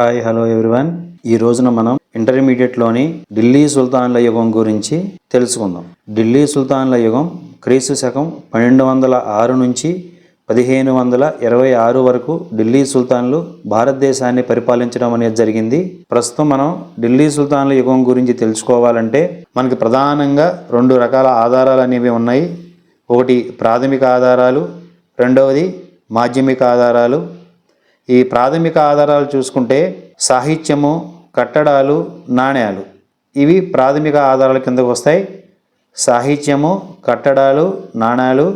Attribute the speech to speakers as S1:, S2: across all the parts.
S1: Hi hello everyone. ఈ రోజున మనం ఇంటర్మీడియట్లోని ఢిల్లీ సుల్తాన్ల యుగం గురించి తెలుసుకుందాం. ఢిల్లీ సుల్తాన్ల యుగం క్రీస్తు శకం 1206 నుంచి 1526 వరకు ఢిల్లీ సుల్తాన్లు భారతదేశాన్ని పరిపాలించడం అనేది జరిగింది. ప్రస్తుతం మనం ఢిల్లీ సుల్తాన్ల యుగం గురించి తెలుసుకోవాలంటే మనకి ప్రధానంగా 2 రకాల ఆధారాలు అనేవి ఉన్నాయి. ఒకటి ప్రాథమిక ఆధారాలు, రెండవది మాధ్యమిక ఆధారాలు. ఈ ప్రాథమిక ఆధారాలు చూసుకుంటే సాహిత్యము, కట్టడాలు, నాణ్యాలు ఇవి ప్రాథమిక ఆధారాల కిందకు వస్తాయి. సాహిత్యము, కట్టడాలు, నాణ్యాలు.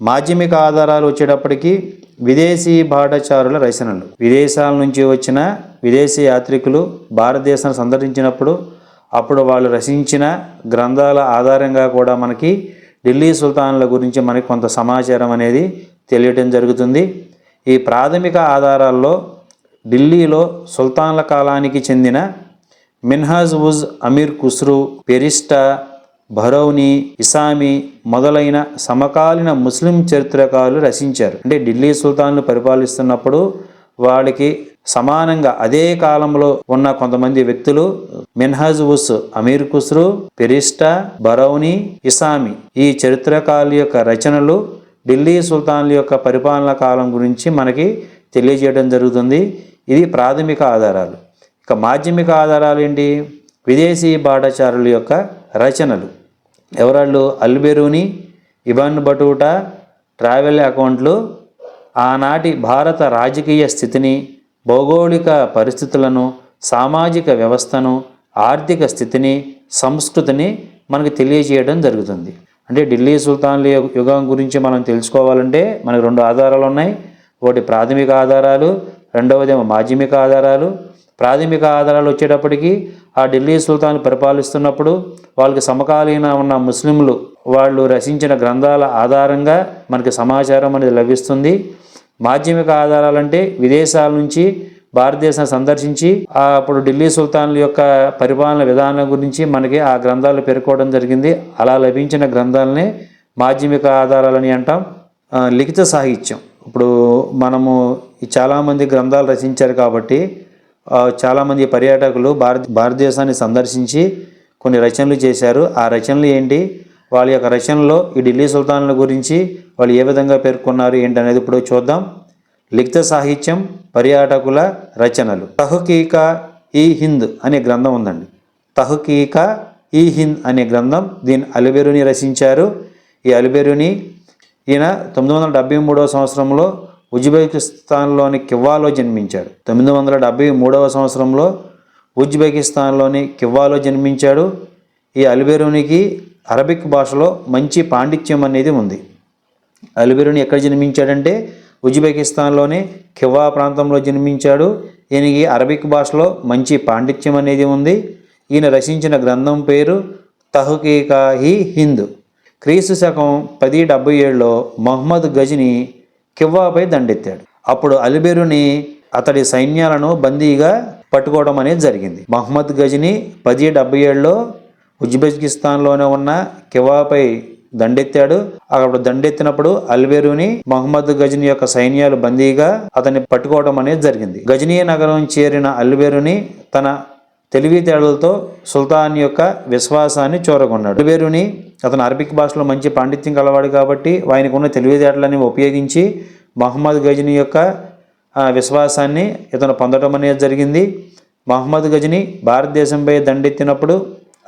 S1: మాధ్యమిక ఆధారాలు వచ్చేటప్పటికి విదేశీ బాటచారుల రచనలు. విదేశాల నుంచి వచ్చిన విదేశీ యాత్రికులు భారతదేశాన్ని సందర్శించినప్పుడు అప్పుడు వాళ్ళు రచించిన గ్రంథాల ఆధారంగా కూడా మనకి ఢిల్లీ సుల్తాన్ల గురించి మనకి కొంత సమాచారం అనేది తెలియటం జరుగుతుంది. ఈ ప్రాథమిక ఆధారాల్లో ఢిల్లీలో సుల్తాన్ల కాలానికి చెందిన మిన్హాజ్ ఉజ్ అమీర్ ఖుస్రూ, ఫెరిష్టా, బరౌని, ఇసామి మొదలైన సమకాలీన ముస్లిం చరిత్రకారులు రచించారు. అంటే ఢిల్లీ సుల్తాన్లు పరిపాలిస్తున్నప్పుడు వాళ్ళకి సమానంగా అదే కాలంలో ఉన్న కొంతమంది వ్యక్తులు మిన్హాజ్ ఉజ్ అమీర్ ఖుస్రూ, ఫెరిష్టా, బరౌని, ఇసామి ఈ చరిత్రకారుల యొక్క రచనలు ఢిల్లీ సుల్తాన్ల యొక్క పరిపాలనా కాలం గురించి మనకి తెలియజేయడం జరుగుతుంది. ఇది ప్రాథమిక ఆధారాలు. ఇక మాధ్యమిక ఆధారాలు ఏంటి? విదేశీ బాటచారుల యొక్క రచనలు. ఎవరాళ్ళు? అల్బెరూని, ఇబ్న్ బటూటా ట్రావెల్ అకౌంట్లు ఆనాటి భారత రాజకీయ స్థితిని, భౌగోళిక పరిస్థితులను, సామాజిక వ్యవస్థను, ఆర్థిక స్థితిని, సంస్కృతిని మనకు తెలియజేయడం జరుగుతుంది. అంటే ఢిల్లీ సుల్తాన్ల యుగం గురించి మనం తెలుసుకోవాలంటే మనకు 2 ఆధారాలు ఉన్నాయి. ఒకటి ప్రాథమిక ఆధారాలు, రెండవదేమో మాధ్యమిక ఆధారాలు. ప్రాథమిక ఆధారాలు వచ్చేటప్పటికి ఆ ఢిల్లీ సుల్తాన్లు పరిపాలిస్తున్నప్పుడు వాళ్ళకి సమకాలీన ఉన్న ముస్లింలు వాళ్ళు రచించిన గ్రంథాల ఆధారంగా మనకి సమాచారం అనేది లభిస్తుంది. మాధ్యమిక ఆధారాలంటే విదేశాల నుంచి భారతదేశాన్ని సందర్శించి అప్పుడు ఢిల్లీ సుల్తాన్ల యొక్క పరిపాలన విధానం గురించి మనకి ఆ గ్రంథాలు పేర్కోవడం జరిగింది. అలా లభించిన గ్రంథాలనే మాధ్యమిక ఆధారాలని అంటాం. లిఖిత సాహిత్యం. ఇప్పుడు మనము చాలామంది గ్రంథాలు రచించారు కాబట్టి చాలామంది పర్యాటకులు భారతదేశాన్ని సందర్శించి కొన్ని రచనలు చేశారు. ఆ రచనలు ఏంటి, వాళ్ళ యొక్క రచనలో ఈ ఢిల్లీ సుల్తాన్ల గురించి వాళ్ళు ఏ విధంగా పేర్కొన్నారు ఏంటనేది ఇప్పుడు చూద్దాం. లిఖిత సాహిత్యం, పర్యాటకుల రచనలు. తహ్కీకా ఈ హింద్ అనే గ్రంథం ఉందండి. తహ్కీకా ఈ హింద్ అనే గ్రంథం, దీన్ని అల్బెరూని రచించారు. ఈ అల్బెరూని ఈయన 973 సంవత్సరంలో ఉజ్బెకిస్తాన్లోని కివ్వాలో జన్మించాడు. 973 సంవత్సరంలో ఉజ్బెకిస్తాన్లోని కివ్వాలో జన్మించాడు. ఈ అల్బెరూనికి అరబిక్ భాషలో మంచి పాండిత్యం అనేది ఉంది. అల్బెరూని ఎక్కడ జన్మించాడంటే ఉజ్బెకిస్తాన్లోని కివ్వా ప్రాంతంలో జన్మించాడు. ఈయనకి అరబిక్ భాషలో మంచి పాండిత్యం అనేది ఉంది. ఈయన రచించిన గ్రంథం పేరు తహ్కీకా ఈ హింద్. క్రీస్తు శకం 1077లో మహమ్మద్ గజ్నీ కివ్వాపై దండెత్తాడు. అప్పుడు అల్బెరూని అతడి సైన్యాలను బందీగా పట్టుకోవడం అనేది జరిగింది. మహమ్మద్ గజ్నీ 1077లో ఉజ్బెకిస్తాన్లోనే ఉన్న కివ్వాపై దండెత్తాడు. అక్కడ దండెత్తినప్పుడు అల్బెరూని మహమ్మద్ గజ్నీ యొక్క సైన్యాలు బందీగా అతన్ని పట్టుకోవడం అనేది జరిగింది. గజ్నీ నగరం చేరిన అల్బెరూని తన తెలివితేటలతో సుల్తాన్ యొక్క విశ్వాసాన్ని చూరగొన్నాడు. అల్బెరూని అతను అరబిక్ భాషలో మంచి పాండిత్యం కలవాడు కాబట్టి ఆయనకు ఉన్న తెలివితేటలని ఉపయోగించి మహమ్మద్ గజ్నీ యొక్క విశ్వాసాన్ని ఇతను పొందడం అనేది జరిగింది. మహమ్మద్ గజ్నీ భారతదేశంపై దండెత్తినప్పుడు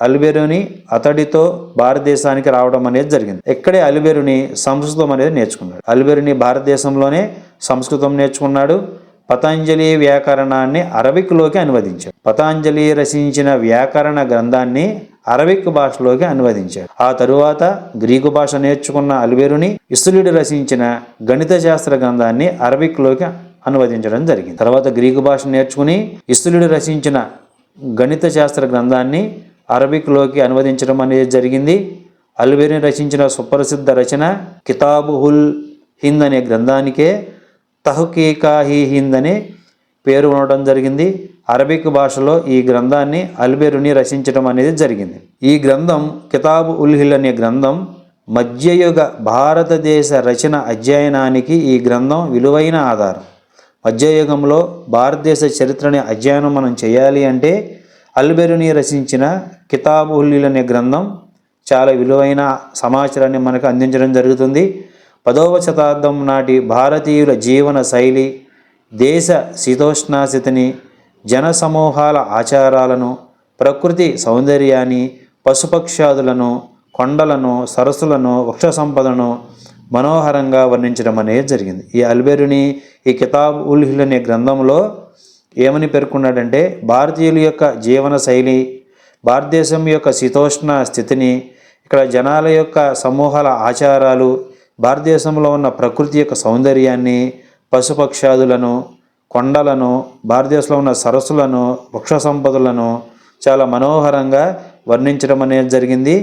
S1: అల్బెరూని అతడితో భారతదేశానికి రావడం అనేది జరిగింది. ఇక్కడే అల్బెరూని సంస్కృతం అనేది నేర్చుకున్నాడు. అల్బెరూని భారతదేశంలోనే సంస్కృతం నేర్చుకున్నాడు. పతంజలి వ్యాకరణాన్ని అరబిక్లోకి అనువదించాడు. పతంజలి రచించిన వ్యాకరణ గ్రంథాన్ని అరబిక్ భాషలోకి అనువదించాడు. ఆ తరువాత గ్రీకు భాష నేర్చుకున్న అల్బెరూని ఇస్తులుడు రచించిన గణిత శాస్త్ర గ్రంథాన్ని అరబిక్లోకి అనువదించడం జరిగింది. తర్వాత గ్రీకు భాష నేర్చుకుని ఇస్తులుడు రచించిన గణిత శాస్త్ర గ్రంథాన్ని అరబిక్లోకి అనువదించడం అనేది జరిగింది. అల్బెరూని రచించిన సుప్రసిద్ధ రచన కితాబ్ ఉల్ హింద్ అనే గ్రంథానికే తహ్కీకా ఈ హింద్ అనే పేరు ఉండడం జరిగింది. అరబిక్ భాషలో ఈ గ్రంథాన్ని అల్బెరూని రచించడం అనేది జరిగింది. ఈ గ్రంథం కితాబ్ ఉల్ హింద్ అనే గ్రంథం మధ్యయుగ భారతదేశ రచన అధ్యయనానికి ఈ గ్రంథం విలువైన ఆధారం. మధ్యయుగంలో భారతదేశ చరిత్రని అధ్యయనం మనం చేయాలి అంటే అల్బెరుని రచించిన కితాబుల్ అనే గ్రంథం చాలా విలువైన సమాచారాన్ని మనకు అందించడం జరుగుతుంది. 10వ శతాబ్దం నాటి భారతీయుల జీవన శైలి, దేశ శీతోష్ణస్థితిని, జన సమూహాల ఆచారాలను, ప్రకృతి సౌందర్యాన్ని, పశుపక్షాదులను, కొండలను, సరస్సులను, వృక్ష సంపదను మనోహరంగా వర్ణించడం అనేది జరిగింది. ఈ అల్బెరుని ఈ కితాబ్-ఉల్-హిల్ అనే గ్రంథంలో ఏమని పేర్కొన్నాడంటే భారతీయుల యొక్క జీవన శైలి, భారతదేశం యొక్క శీతోష్ణ స్థితిని, ఇక్కడ జనాల యొక్క సమూహాల ఆచారాలు, భారతదేశంలో ఉన్న ప్రకృతి యొక్క సౌందర్యాన్ని, పశుపక్షాదులను, కొండలను, భారతదేశంలో ఉన్న సరస్సులను, వృక్ష సంపదలను చాలా మనోహరంగా వర్ణించడం అనేది జరిగింది.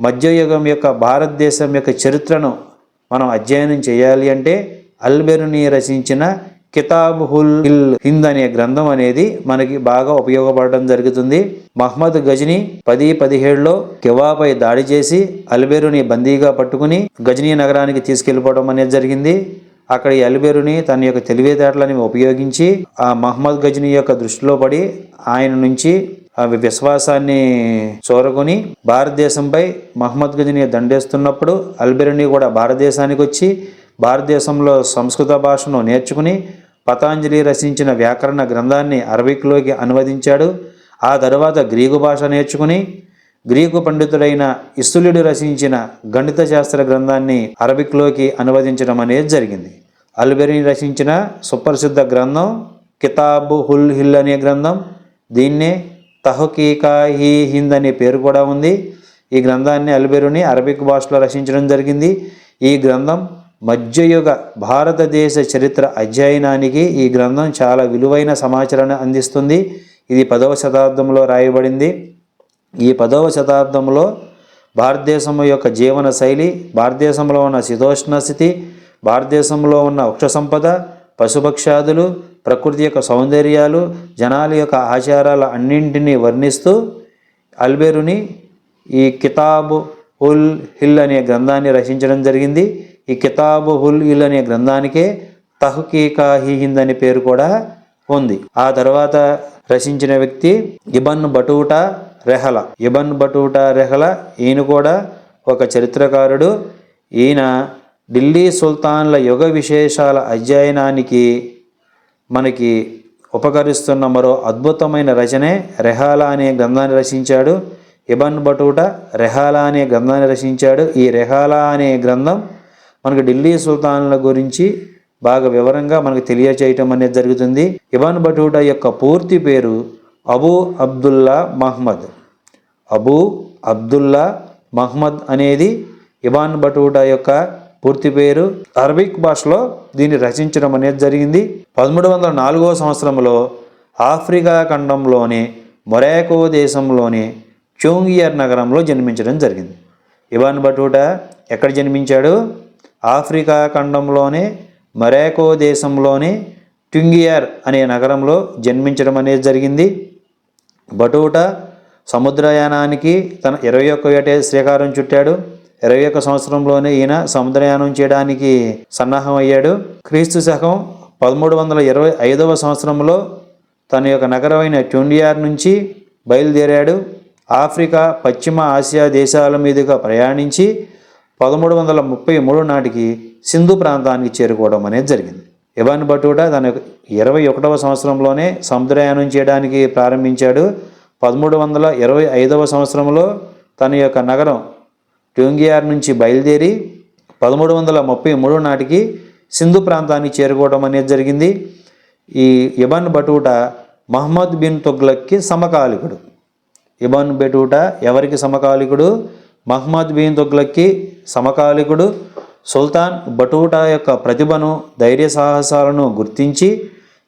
S1: మధ్యయుగం యొక్క భారతదేశం యొక్క చరిత్రను మనం అధ్యయనం చేయాలి అంటే అల్బెరుని రచించిన కితాబ్-ఉల్-హిల్ అనే గ్రంథం అనేది మనకి బాగా ఉపయోగపడడం జరుగుతుంది. మహమ్మద్ గజనీ 1017లో కివాపై దాడి చేసి అల్బెరుని బందీగా పట్టుకుని గజనీ నగరానికి తీసుకెళ్ళిపోవడం అనేది జరిగింది. అక్కడ ఈ అల్బెరుని తన యొక్క తెలివితేటలని ఉపయోగించి ఆ మహమ్మద్ గజనీ యొక్క దృష్టిలో పడి ఆయన నుంచి ఆ విశ్వాసాన్ని చూరగొని భారతదేశంపై మహమ్మద్ గజనీ దండేస్తున్నప్పుడు అల్బెరుని కూడా భారతదేశానికి వచ్చి భారతదేశంలో సంస్కృత భాషను నేర్చుకుని పతాంజలి రచించిన వ్యాకరణ గ్రంథాన్ని అరబిక్లోకి అనువదించాడు. ఆ తర్వాత గ్రీకు భాష నేర్చుకుని గ్రీకు పండితుడైన ఇస్తులుడు రచించిన గణిత శాస్త్ర గ్రంథాన్ని అరబిక్లోకి అనువదించడం అనేది జరిగింది. అల్బెరుని రచించిన సుప్రసిద్ధ గ్రంథం కితాబ్-ఉల్-హిల్ అనే గ్రంథం. దీన్నే తహ్కీక్-ఇ-హింద్ అనే పేరు కూడా ఉంది. ఈ గ్రంథాన్ని అల్బెరుని అరబిక్ భాషలో రచించడం జరిగింది. ఈ గ్రంథం మధ్యయుగ భారతదేశ చరిత్ర అధ్యయనానికి ఈ గ్రంథం చాలా విలువైన సమాచారాన్ని అందిస్తుంది. ఇది 10వ శతాబ్దంలో రాయబడింది. ఈ 10వ శతాబ్దంలో భారతదేశం యొక్క జీవన శైలి, భారతదేశంలో ఉన్న శీతోష్ణ స్థితి, భారతదేశంలో ఉన్న వృక్ష సంపద, పశుపక్షాదులు, ప్రకృతి యొక్క సౌందర్యాలు, జనాల యొక్క ఆచారాల అన్నింటినీ వర్ణిస్తూ అల్బెరుని ఈ కితాబ్-ఉల్-హిల్ అనే గ్రంథాన్ని రచించడం జరిగింది. ఈ కితాబ్-ఉల్-హిల్ అనే గ్రంథానికే తహ్కీక్-ఇ-హింద్ అనే పేరు కూడా ఉంది. ఆ తర్వాత రచించిన వ్యక్తి ఇబన్ బటూటా రెహలా. ఇబన్ బటూటా రెహలా ఈయన కూడా ఒక చరిత్రకారుడు. ఈయన ఢిల్లీ సుల్తాన్ల యుగ విశేషాల అధ్యయనానికి మనకి ఉపకరిస్తున్న మరో అద్భుతమైన రచనే రెహాలా అనే గ్రంథాన్ని రచించాడు. ఇబన్ బటూటా రెహాలా అనే గ్రంథాన్ని రచించాడు. ఈ రెహాలా అనే గ్రంథం మనకు ఢిల్లీ సుల్తాన్ల గురించి బాగా వివరంగా మనకు తెలియచేయటం అనేది జరుగుతుంది. ఇబన్ బటూటా యొక్క పూర్తి పేరు అబూ అబ్దుల్లా మహ్మద్. అబూ అబ్దుల్లా మహ్మద్ అనేది ఇబన్ బటూటా యొక్క పూర్తి పేరు. అరబిక్ భాషలో దీన్ని రచించడం అనేది జరిగింది. 1304వ సంవత్సరంలో ఆఫ్రికా ఖండంలోని మొరాకో దేశంలోని చోంగియర్ నగరంలో జన్మించడం జరిగింది. ఇబన్ బటూటా ఎక్కడ జన్మించాడు? ఆఫ్రికా ఖండంలోని మొరాకో దేశంలోని ట్యుంగియర్ అనే నగరంలో జన్మించడం అనేది జరిగింది. బటూటా సముద్రయానానికి తన 21 ఏట శ్రీకారం చుట్టాడు. 21 సంవత్సరంలోనే ఈయన సముద్రయానం చేయడానికి సన్నాహం అయ్యాడు. క్రీస్తు శకం 1325వ సంవత్సరంలో తన యొక్క నగరమైన ట్యుండియార్ నుంచి బయలుదేరాడు. ఆఫ్రికా, పశ్చిమ ఆసియా దేశాల మీదుగా ప్రయాణించి 1333 నాటికి సింధు ప్రాంతానికి చేరుకోవడం అనేది జరిగింది. ఇబన్ బటూటా తన 21వ సంవత్సరంలోనే సముద్రయానం చేయడానికి ప్రారంభించాడు. 1325వ సంవత్సరంలో తన యొక్క నగరం ట్యుంగియార్ నుంచి బయలుదేరి 1333 నాటికి సింధు ప్రాంతానికి చేరుకోవడం అనేది జరిగింది. ఈ ఇబన్ బటూటా మహమ్మద్ బిన్ తుగ్లక్కి సమకాలికుడు. ఇబన్ బటూటా ఎవరికి సమకాలికుడు? మహమ్మద్ బిన్ తుగ్లక్కి సమకాలికుడు. సుల్తాన్ బటూటా యొక్క ప్రతిభను, ధైర్య సాహసాలను గుర్తించి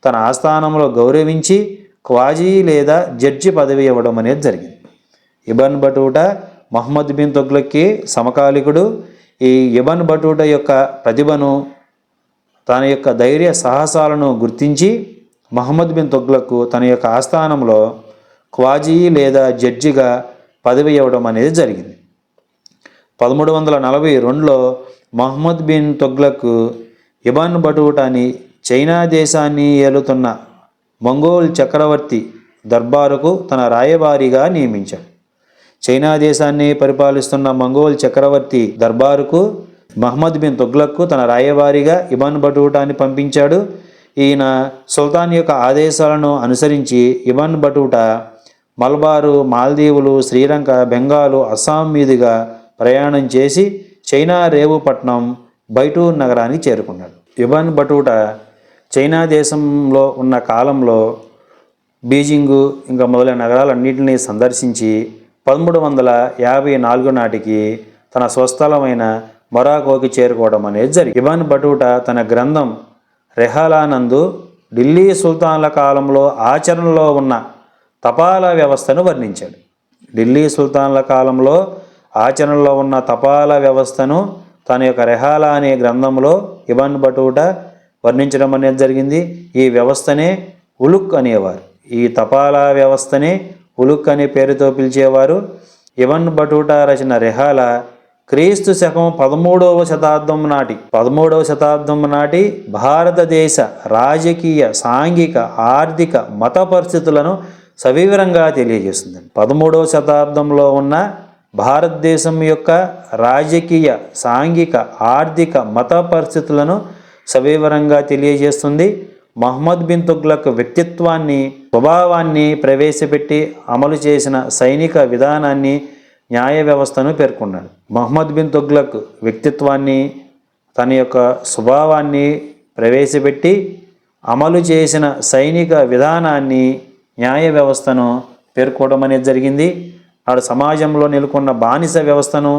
S1: తన ఆస్థానంలో గౌరవించి క్వాజీ లేదా జడ్జి పదవి ఇవ్వడం అనేది జరిగింది. ఇబన్ బటూటా మహమ్మద్ బిన్ తుగ్లక్కి సమకాలికుడు. ఈ ఇబన్ బటూటా యొక్క ప్రతిభను, తన యొక్క ధైర్య సాహసాలను గుర్తించి మహమ్మద్ బిన్ తుగ్లక్ తన యొక్క ఆస్థానంలో క్వాజీ లేదా జడ్జిగా పదవి ఇవ్వడం అనేది జరిగింది. 1342లో మహమ్మద్ బిన్ తుగ్లక్ ఇబన్ బటూటాని చైనా దేశాన్ని ఏలుతున్న మంగోల్ చక్రవర్తి దర్బారుకు తన రాయబారిగా నియమించాడు. చైనా దేశాన్ని పరిపాలిస్తున్న మంగోల్ చక్రవర్తి దర్బారుకు మహమ్మద్ బిన్ తుగ్లక్కు తన రాయబారిగా ఇబన్ బటూటాని పంపించాడు. ఈయన సుల్తాన్ యొక్క ఆదేశాలను అనుసరించి ఇబన్ బటూటా మలబారు, మాల్దీవులు, శ్రీలంక, బెంగాలు, అస్సాం మీదుగా ప్రయాణం చేసి చైనా రేవుపట్నం బైటూర్ నగరానికి చేరుకున్నాడు. ఇబన్ బటూటా చైనా దేశంలో ఉన్న కాలంలో బీజింగు ఇంకా మొదలైన నగరాలన్నింటినీ సందర్శించి 1354 నాటికి తన స్వస్థలమైన మొరాకోకి చేరుకోవడం అనేది జరిగింది. ఇబన్ బటూటా తన గ్రంథం రెహాలానందు ఢిల్లీ సుల్తాన్ల కాలంలో ఆచరణలో ఉన్న తపాలా వ్యవస్థను వర్ణించాడు. ఢిల్లీ సుల్తాన్ల కాలంలో ఆచరణలో ఉన్న తపాలా వ్యవస్థను తన యొక్క రెహాలా అనే గ్రంథంలో ఇబన్ బటూటా వర్ణించడం అనేది జరిగింది. ఈ వ్యవస్థనే ఉలుక్ అనేవారు. ఈ తపాలా వ్యవస్థనే ఉలుక్ అనే పేరుతో పిలిచేవారు. ఇబన్ బటూటా రచన రెహాలా క్రీస్తు శకం 13వ శతాబ్దం నాటి భారతదేశ రాజకీయ, సాంఘిక, ఆర్థిక, మత పరిస్థితులను సవివరంగా తెలియజేస్తుంది. 13వ శతాబ్దంలో ఉన్న భారతదేశం యొక్క రాజకీయ, సాంఘిక, ఆర్థిక, మత పరిస్థితులను సవివరంగా తెలియజేస్తుంది. మహమ్మద్ బిన్ తుగ్లక్ వ్యక్తిత్వాన్ని, స్వభావాన్ని ప్రవేశపెట్టి అమలు చేసిన సైనిక విధానాన్ని, న్యాయ వ్యవస్థను పేర్కొన్నాడు. మహమ్మద్ బిన్ తుగ్లక్ వ్యక్తిత్వాన్ని, తన యొక్క స్వభావాన్ని ప్రవేశపెట్టి అమలు చేసిన సైనిక విధానాన్ని, న్యాయ వ్యవస్థను పేర్కోవడం అనేది జరిగింది. నాడు సమాజంలో నెలకొన్న బానిస వ్యవస్థను,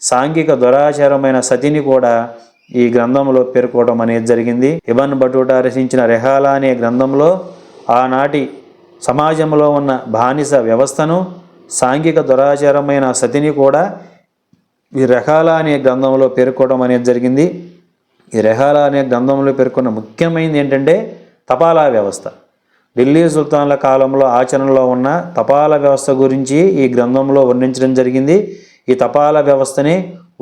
S1: సాంఘిక దురాచారమైన సతిని కూడా ఈ గ్రంథంలో పేర్కోవడం అనేది జరిగింది. ఇబన్ బటూటా రచించిన రెహాలా అనే గ్రంథంలో ఆనాటి సమాజంలో ఉన్న బానిస వ్యవస్థను, సాంఘిక దురాచారమైన సతిని కూడా ఈ రెహాలా అనే గ్రంథంలో పేర్కోవడం అనేది జరిగింది. ఈ రెహాలా అనే గ్రంథంలో పేర్కొన్న ముఖ్యమైనది ఏంటంటే తపాలా వ్యవస్థ. ఢిల్లీ సుల్తాన్ల కాలంలో ఆచరణలో ఉన్న తపాలా వ్యవస్థ గురించి ఈ గ్రంథంలో వర్ణించడం జరిగింది. ఈ తపాలా వ్యవస్థని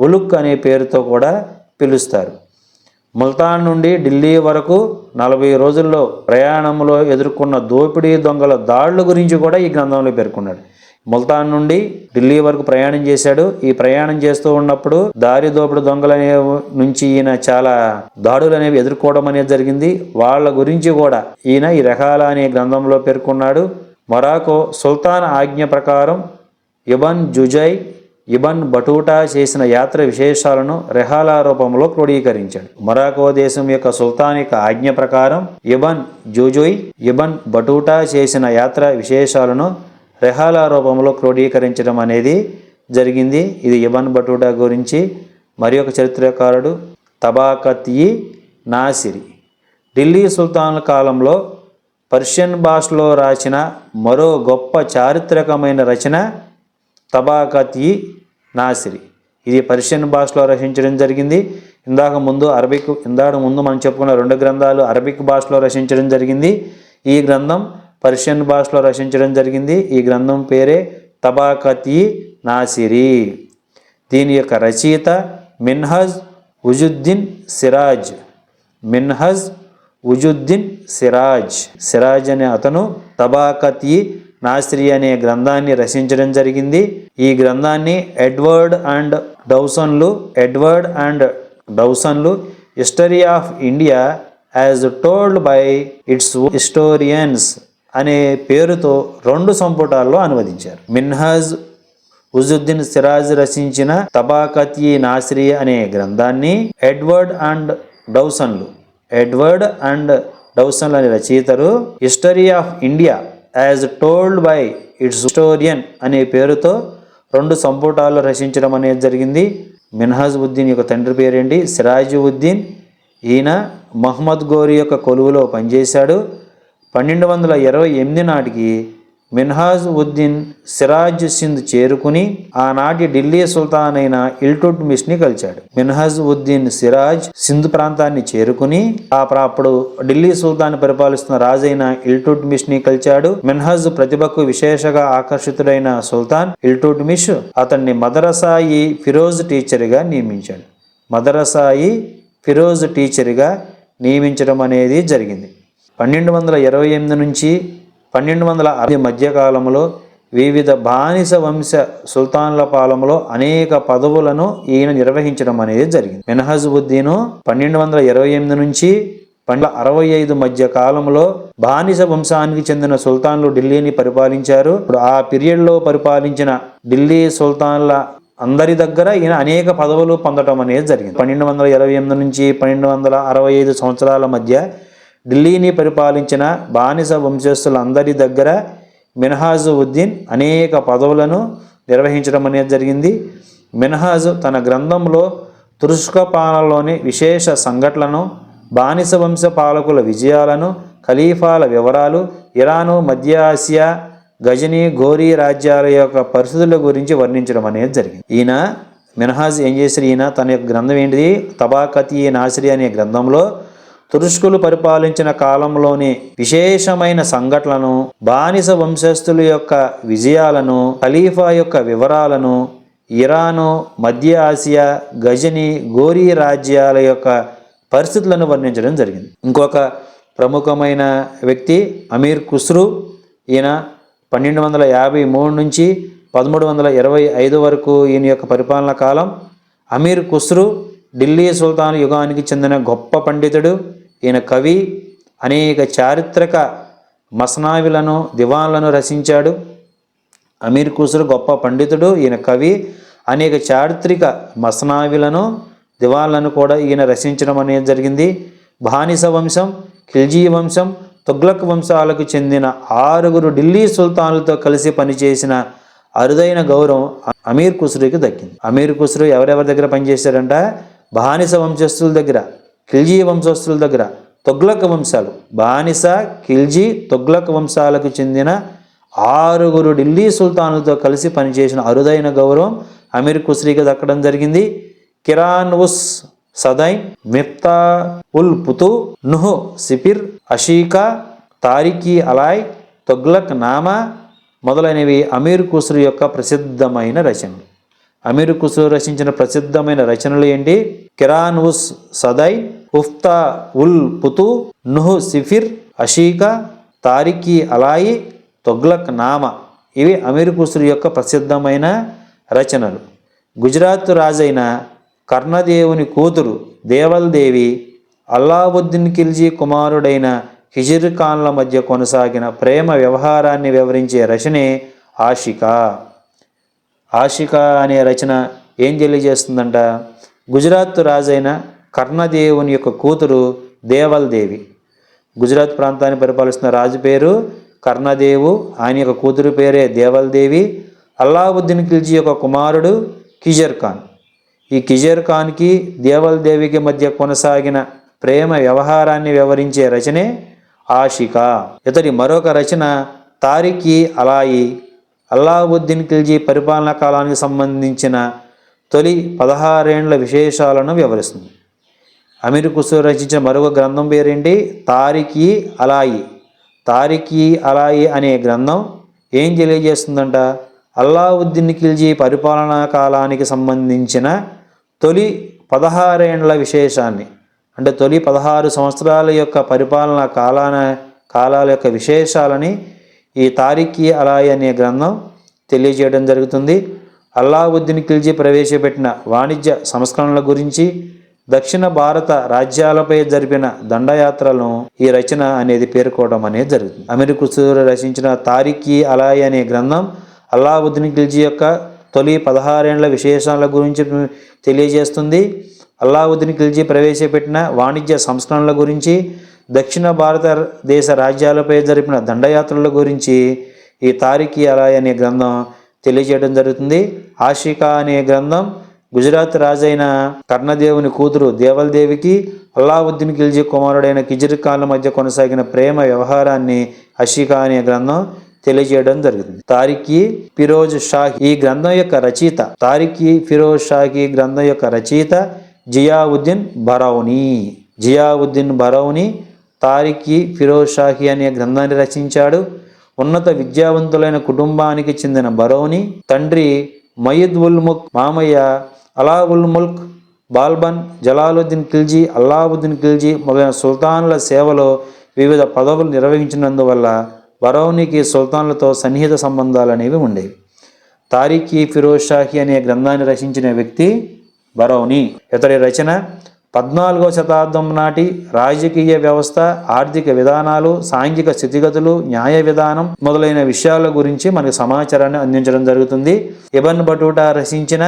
S1: ఉలుక్ అనే పేరుతో కూడా పిలుస్తారు. ముల్తాన్ నుండి ఢిల్లీ వరకు 40 రోజుల్లో ప్రయాణంలో ఎదుర్కొన్న దోపిడీ దొంగల దాడుల గురించి కూడా ఈ గ్రంథంలో పేర్కొన్నాడు. ముల్తాన్ నుండి ఢిల్లీ వరకు ప్రయాణం చేశాడు. ఈ ప్రయాణం చేస్తూ ఉన్నప్పుడు దారి దోపిడీ దొంగల నుంచి ఈయన చాలా దాడులు అనేవి ఎదుర్కోవడం అనేది జరిగింది. వాళ్ళ గురించి కూడా ఈయన ఈ రెహాలా అనే గ్రంథంలో పేర్కొన్నాడు. మొరాకో సుల్తాన్ ఆజ్ఞ ప్రకారం ఇబన్ జుజై, ఇబన్ బటూటా చేసిన యాత్ర విశేషాలను రెహాలా రూపంలో క్రోడీకరించాడు. మొరాకో దేశం యొక్క సుల్తాన్ యొక్క ఆజ్ఞ ప్రకారం ఇబన్ జుజోయ్, ఇబన్ బటూటా చేసిన యాత్ర విశేషాలను రెహాలా రూపంలో క్రోడీకరించడం అనేది జరిగింది. ఇది ఇబన్ బటూటా గురించి. మరి ఒక చరిత్రకారుడు తబాకత్-ఇ నాసిరి ఢిల్లీ సుల్తాన్ల కాలంలో పర్షియన్ భాషలో రాసిన మరో గొప్ప చారిత్రకమైన రచన తబాకత్-ఇ నాసిరి. ఇది పర్షియన్ భాషలో రచించడం జరిగింది. ఇందాక ముందు మనం చెప్పుకున్న 2 గ్రంథాలు అరబిక్ భాషలో రచించడం జరిగింది. ఈ గ్రంథం పర్షియన్ భాషలో రచించడం జరిగింది. ఈ గ్రంథం పేరే తబాకత్-ఇ నాసిరి. దీని యొక్క రచయిత మిన్హజ్ ఉజుద్దీన్ సిరాజ్. సిరాజ్ అనే అతను తబాకత్-ఇ నాసిరి అనే గ్రంథాన్ని రచించడం జరిగింది. ఈ గ్రంథాన్ని ఎడ్వర్డ్ అండ్ డౌసన్లు history of India as told by its historians అనే పేరుతో 2 సంపుటాల్లో అనువదించారు. మిన్హజ్ ఉజుద్దీన్ సిరాజ్ రచించిన తబాకత్-ఇ నాసిరి అనే గ్రంథాన్ని ఎడ్వర్డ్ అండ్ డౌసన్లు అనే రచయితలు history of India as told by it's historian అనే పేరుతో 2 సంపుటాల్లో రచించడం అనేది జరిగింది. మిన్హజ్ ఉద్దీన్ యొక్క తండ్రి పేరేంటి? సిరాజ్ ఉద్దీన్. ఈయన మహమ్మద్ గోరి యొక్క కొలువులో పనిచేశాడు. 1228 నాటికి మిన్హాజ్ ఉద్దీన్ సిరాజ్ సింధ్ చేరుకుని ఆనాటి ఢిల్లీ సుల్తాన్ అయిన ఇల్టుట్మిష్ని కలిశాడు. మిన్హాజ్ ఉద్దీన్ సిరాజ్ సింధ్ ప్రాంతాన్ని చేరుకుని అప్పుడు ఢిల్లీ సుల్తాన్ పరిపాలిస్తున్న రాజైన ఇల్టుట్మిష్ని కలిశాడు. మిన్హాజ్ ప్రతిభకు విశేషంగా ఆకర్షితుడైన సుల్తాన్ ఇల్టుట్మిష్ అతన్ని మదరసా-ఇ ఫిరోజ్ టీచర్గా నియమించాడు. నియమించడం అనేది జరిగింది. 1228 నుంచి 1260 మధ్యకాలంలో వివిధ బానిస వంశ సుల్తాన్ల పాలనలో అనేక పదవులను ఈయన నిర్వహించడం అనేది జరిగింది. మిన్హాజుద్దీను 1228 నుంచి 1265 మధ్య కాలంలో బానిస వంశానికి చెందిన సుల్తాన్లు ఢిల్లీని పరిపాలించారు. ఇప్పుడు ఆ పీరియడ్లో పరిపాలించిన ఢిల్లీ సుల్తాన్ల అందరి దగ్గర ఈయన అనేక పదవులు పొందడం అనేది జరిగింది. 1228 నుంచి 1265 సంవత్సరాల మధ్య ఢిల్లీని పరిపాలించిన బానిస వంశస్థులందరి దగ్గర మిన్హాజుద్దీన్ అనేక పదవులను నిర్వహించడం అనేది జరిగింది. మిన్హాజ్ తన గ్రంథంలో తురుష్క పాలనలోని విశేష సంఘటనలను, బానిస వంశ పాలకుల విజయాలను, ఖలీఫాల వివరాలు, ఇరాను, మధ్య ఆసియా, గజనీ, ఘోరీ రాజ్యాల యొక్క పరిస్థితుల గురించి వర్ణించడం అనేది జరిగింది. ఈయన మిన్హాజ్ ఏం చేశారు, ఈయన తన యొక్క గ్రంథం ఏంటిది, తబాకతీ నాసిరి అనే గ్రంథంలో తురుష్కులు పరిపాలించిన కాలంలోని విశేషమైన సంఘటనలను, బానిస వంశస్థుల యొక్క విజయాలను, ఖలీఫా యొక్క వివరాలను, ఇరాను, మధ్య ఆసియా, గజనీ, ఘోరీ రాజ్యాల యొక్క పరిస్థితులను వర్ణించడం జరిగింది. ఇంకొక ప్రముఖమైన వ్యక్తి అమీర్ ఖుస్రూ. ఈయన 1253 నుంచి 1325 వరకు ఈయన యొక్క పరిపాలనా కాలం. అమీర్ ఖుస్రూ ఢిల్లీ సుల్తాన్ యుగానికి చెందిన గొప్ప పండితుడు. ఈయన కవి, అనేక చారిత్రక మస్నావిలను, దివాన్లను రచించాడు. అమీర్ ఖుస్రూ గొప్ప పండితుడు, ఈయన కవి, అనేక చారిత్రక మస్నావిలను, దివాన్లను కూడా ఈయన రచించడం అనేది జరిగింది. బానిస వంశం, ఖిల్జీ వంశం, తుగ్లక్ వంశాలకు చెందిన 6 ఢిల్లీ సుల్తాన్లతో కలిసి పనిచేసిన అరుదైన గౌరవం అమీర్ ఖుస్రూకి దక్కింది. అమీర్ ఖుస్రూ ఎవరెవరి దగ్గర పనిచేశారంట, బానిస వంశస్థుల దగ్గర, ఖిల్జీ వంశస్థుల దగ్గర, తుగ్లక్ వంశాలు, బానిస, ఖిల్జీ, తుగ్లక్ వంశాలకు చెందిన 6 ఢిల్లీ సుల్తాన్లతో కలిసి పనిచేసిన అరుదైన గౌరవం అమీర్ ఖుస్రీకి దక్కడం జరిగింది. కిరాన్ ఉస్ సదైన్, మిఫ్తా ఉల్ పుతు, నుహ్ సిపిర్, అషీకా, తారిఖీ అలాయ్, తుగ్లక్ నామా మొదలైనవి అమీర్ ఖుస్రూ యొక్క ప్రసిద్ధమైన రచనలు. అమీర్ ఖుస్రూ రచించిన ప్రసిద్ధమైన రచనలు ఏంటి, కిరాన్ ఉస్ సదైన్, ఉఫ్తా ఉల్ పుతు, నుహ్ సిఫిర్, అషీకా, తారిఖీ అలాయి, తుగ్లక్ నామా. ఇవి అమీర్ ఖుస్రూ యొక్క ప్రసిద్ధమైన రచనలు. గుజరాత్ రాజైన కర్ణదేవుని కూతురు దేవల్ దేవి, అల్లావుద్దీన్ ఖిల్జీ కుమారుడైన ఖిజిర్ ఖాన్ల మధ్య కొనసాగిన ప్రేమ వ్యవహారాన్ని వివరించే రచనే ఆషికా. ఆషికా అనే రచన ఏం తెలియజేస్తుందంట, గుజరాత్ రాజైన కర్ణదేవుని యొక్క కూతురు దేవల్ దేవి. గుజరాత్ ప్రాంతాన్ని పరిపాలిస్తున్న రాజు పేరు కర్ణదేవు, ఆయన యొక్క కూతురు పేరే దేవల్ దేవి. అల్లావుద్దీన్ ఖిల్జీ యొక్క కుమారుడు ఖిజిర్ ఖాన్. ఈ ఖిజిర్ ఖాన్కి దేవల్ దేవికి మధ్య కొనసాగిన ప్రేమ వ్యవహారాన్ని వివరించే రచనే ఆషికా. ఇతడి మరొక రచన తారిఖీ అలాయి, అల్లావుద్దీన్ ఖిల్జీ పరిపాలనా కాలానికి సంబంధించిన తొలి 16 ఏండ్ల విశేషాలను వివరిస్తుంది. అమీర్ ఖుస్రూ రచించిన మరొక గ్రంథం పేరేంటి, తారిఖీ అలాయి. తారిఖీ అలాయి అనే గ్రంథం ఏం తెలియజేస్తుందంట, అల్లావుద్దీన్ ఖిల్జీ పరిపాలనా కాలానికి సంబంధించిన తొలి 16 ఏండ్ల విశేషాన్ని, అంటే తొలి 16 సంవత్సరాల యొక్క పరిపాలనా కాలాల యొక్క విశేషాలని ఈ తారిఖీ అలాయి అనే గ్రంథం తెలియజేయడం జరుగుతుంది. అల్లావుద్దీన్ ఖిల్జీ ప్రవేశపెట్టిన వాణిజ్య సంస్కరణల గురించి, దక్షిణ భారత రాజ్యాలపై జరిపిన దండయాత్రలను ఈ రచన అనేది పేర్కోవడం అనేది జరుగుతుంది. అమీర్ ఖుస్రూ రచించిన తారిఖీ అలాయి అనే గ్రంథం అల్లావుద్దీన్ ఖిల్జీ యొక్క తొలి 16 ఏండ్ల విశేషాల గురించి తెలియజేస్తుంది. అల్లావుద్దీన్ ఖిల్జీ ప్రవేశపెట్టిన వాణిజ్య సంస్కరణల గురించి, దక్షిణ భారతదేశ రాజ్యాలపై జరిపిన దండయాత్రల గురించి ఈ తారిఖీ అలాయి అనే గ్రంథం తెలియజేయడం జరుగుతుంది. ఆషికా అనే గ్రంథం గుజరాత్ రాజైన కర్ణదేవుని కూతురు దేవల్ దేవికి అల్లావుద్దీన్ ఖిల్జీ కుమారుడైన ఖిజిర్ ఖాన్ల మధ్య కొనసాగిన ప్రేమ వ్యవహారాన్ని ఆషికా అనే గ్రంథం తెలియజేయడం జరుగుతుంది. తారిఖీ ఫిరోజ్ షాహీ ఈ గ్రంథం యొక్క రచయిత, తారిఖీ ఫిరోజ్ షాహీ గ్రంథం యొక్క రచయిత జియావుద్దీన్ బరౌనీ. జియావుద్దీన్ బరౌనీ తారిఖీ ఫిరోజ్ షాహీ అనే గ్రంథాన్ని రచించాడు. ఉన్నత విద్యావంతులైన కుటుంబానికి చెందిన బరౌనీ తండ్రి మయిద్ ఉల్ ముల్క్, మామయ్య అలా ఉల్ ముల్క్ బాల్బన్, జలాలుద్దీన్ ఖిల్జీ, అల్లావుద్దీన్ ఖిల్జీ మొదలైన సుల్తానుల సేవలో వివిధ పదవులు నిర్వహించినందువల్ల బరౌనీకి సుల్తాన్లతో సన్నిహిత సంబంధాలు అనేవి ఉండేవి. తారీఖీ ఫిరోజ్ షాహీ అనే గ్రంథాన్ని రచించిన వ్యక్తి బరౌనీ. ఇతడి రచన 14వ శతాబ్దం నాటి రాజకీయ వ్యవస్థ, ఆర్థిక విధానాలు, సాంఘిక స్థితిగతులు, న్యాయ విధానం మొదలైన విషయాల గురించి మనకు సమాచారాన్ని అందించడం జరుగుతుంది. ఇబ్న్ బటూటా రచించిన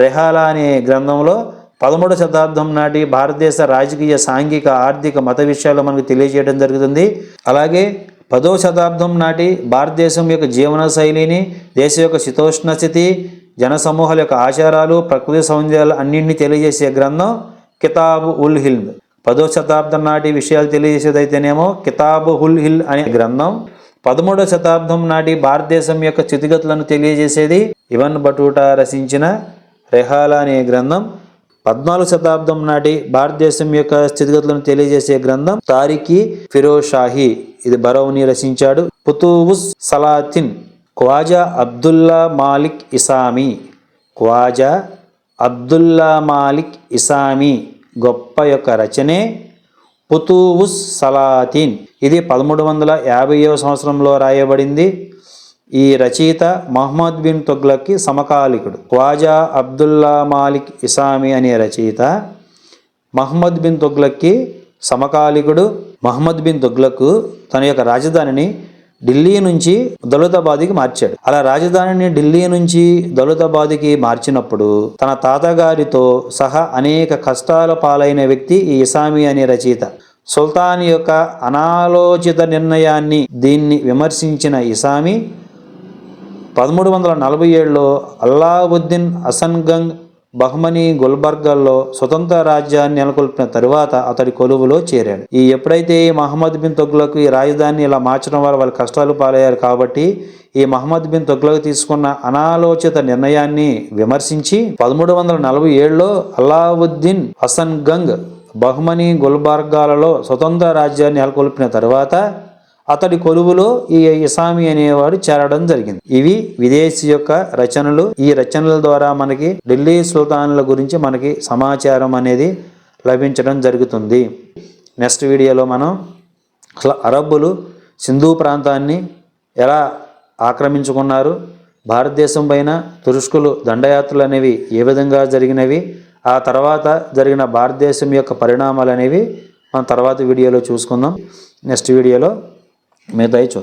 S1: రెహాలా అనే గ్రంథంలో 13వ శతాబ్దం నాటి భారతదేశ రాజకీయ, సాంఘిక, ఆర్థిక, మత విషయాలు మనకు తెలియజేయడం జరుగుతుంది. అలాగే 10వ శతాబ్దం నాటి భారతదేశం యొక్క జీవన శైలిని, దేశం యొక్క శీతోష్ణ స్థితి, జనసమూహాల యొక్క ఆచారాలు, ప్రకృతి సౌందర్యాలు అన్నింటినీ తెలియజేసే గ్రంథం కితాబ్ ఉల్ హింద్. 10వ శతాబ్దం నాటి విషయాలు తెలియజేసేదైతేనేమో కితాబ్ ఉల్ హింద్ అనే గ్రంథం. 13వ శతాబ్దం నాటి భారతదేశం యొక్క స్థితిగతులను తెలియజేసేది ఇబ్న్ బటూటా రచించిన రెహాలా అనే గ్రంథం. 14వ శతాబ్దం నాటి భారతదేశం యొక్క స్థితిగతులను తెలియజేసే గ్రంథం తారీఖీ ఫిరోజ్ షాహీ. ఇది బరౌనీ రచించాడు. ఫుతూవుస్ సలాతిన్ ఖ్వాజా అబ్దుల్లా మాలిక్ ఇసామి. ఖ్వాజా అబ్దుల్లా మాలిక్ ఇసామి గొప్ప యొక్క రచనే ఫుతూవుస్ సలాతిన్. ఇది 1350వ సంవత్సరంలో రాయబడింది. ఈ రచయిత మహమ్మద్ బిన్ తుగ్లక్కి సమకాలికుడు. ఖ్వాజా అబ్దుల్లా మాలిక్ ఇసామి అనే రచయిత మహమ్మద్ బిన్ తుగ్లక్కి సమకాలికుడు. మహమ్మద్ బిన్ తుగ్లక్ తన యొక్క రాజధానిని ఢిల్లీ నుంచి దౌలతాబాద్కి మార్చాడు. అలా రాజధానిని ఢిల్లీ నుంచి దౌలతాబాద్కి మార్చినప్పుడు తన తాతగారితో సహా అనేక కష్టాల పాలైన వ్యక్తి ఈ ఇసామి అనే రచయిత. సుల్తాన్ యొక్క అనాలోచిత నిర్ణయాన్ని దీన్ని విమర్శించిన ఇసామి 1347లో అల్లావుద్దీన్ హసన్గంగ్ బహ్మనీ గుల్బర్గాల్లో స్వతంత్ర రాజ్యాన్ని నెలకొల్పిన తరువాత అతడి కొలువులో చేరాడు. ఎప్పుడైతే మహమ్మద్ బిన్ తుగ్లక్ ఈ రాజధానిని ఇలా మార్చడం వల్ల వాళ్ళు కష్టాలు పాలయ్యారు కాబట్టి ఈ మహమ్మద్ బిన్ తుగ్లక్ తీసుకున్న అనాలోచిత నిర్ణయాన్ని విమర్శించి 1347లో అల్లావుద్దీన్ హసన్గంగ్ బహ్మనీ గుల్బర్గాలలో స్వతంత్ర రాజ్యాన్ని నెలకొల్పిన తరువాత అతడి కొలువులో ఈ ఇసామి అనేవాడు చేరడం జరిగింది. ఇవి విదేశీ యొక్క రచనలు. ఈ రచనల ద్వారా మనకి ఢిల్లీ సుల్తానుల గురించి మనకి సమాచారం అనేది లభించడం జరుగుతుంది. నెక్స్ట్ వీడియోలో మనం అసలు అరబ్బులు సింధు ప్రాంతాన్ని ఎలా ఆక్రమించుకున్నారు, భారతదేశం పైన తురుష్కులు దండయాత్రలు అనేవి ఏ విధంగా జరిగినవి, ఆ తర్వాత జరిగిన భారతదేశం యొక్క పరిణామాలు అనేవి మనం తర్వాత వీడియోలో చూసుకుందాం. నెక్స్ట్ వీడియోలో మిగతాయి చూద్దాం.